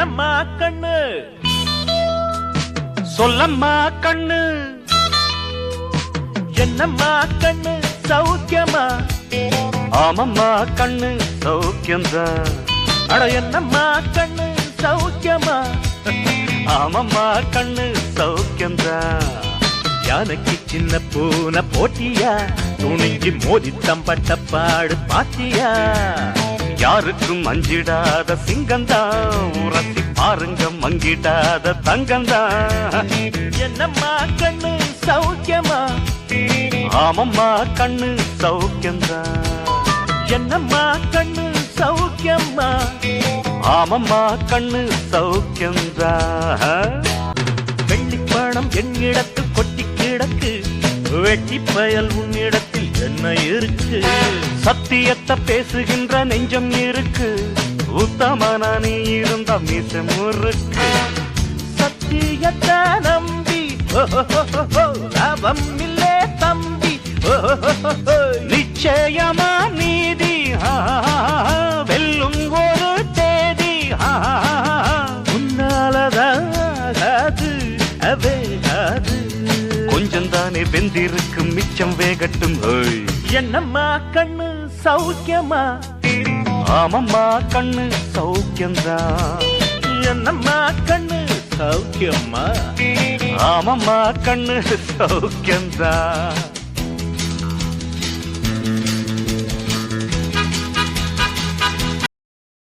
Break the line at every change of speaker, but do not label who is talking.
என்னம்மா கண்ணு சொல்லம்மா கண்ணு என்னம்மா கண்ணு சௌக்கியமா
ஆமம்மா கண்ணு சௌக்கியம்தான்
அட என்னம்மா கண்ணு சௌக்கியமா
ஆமம்மா கண்ணு சௌக்கியம்தான்
யானைக்கு சின்ன பூனை போட்டியா துணிஞ்சு மோதி தம்பட்ட பாடு பாத்தியா
யாருக்கும் அஞ்சிடாத சிங்கந்தான் உரசி பாருங்க மங்கிடாத தங்கந்தான்
என்னம்மா கண்ணு சௌக்கியமா
ஆமம்மா கண்ணு சௌக்கியம்தான்
என்னம்மா கண்ணு சௌக்கியமா
ஆமம்மா கண்ணு சௌக்கியம்தான்
வெள்ளிப்பணம் என்னிடத்து கொட்டி கிடக்கு வெட்டி பயல் உன்னிடத்தில் என்ன இருக்கு
சத்தியத்தை பேசுகின்ற நெஞ்சம் இருக்கு உத்தமன நீ இருந்த மீச முறுக்கு
சத்தியத்தை நம்பி லாபம் இல்லே தம்பி
நிச்சயமா நீதி வெல்லும் ஒரு தேதி
உன்னாலதாகாது அவேகாது
கொஞ்சம் தானே வெந்திருக்கு மிச்சம் வேகட்டும் ஹோய்
என்னம்மா கண்ணு சௌக்கியமா
ஆமம்மா கண்ணு சௌக்கியம்தான்
என்னம்மா கண்ணு சௌக்கியமா
ஆமம்மா கண்ணு சௌக்கியம்தான்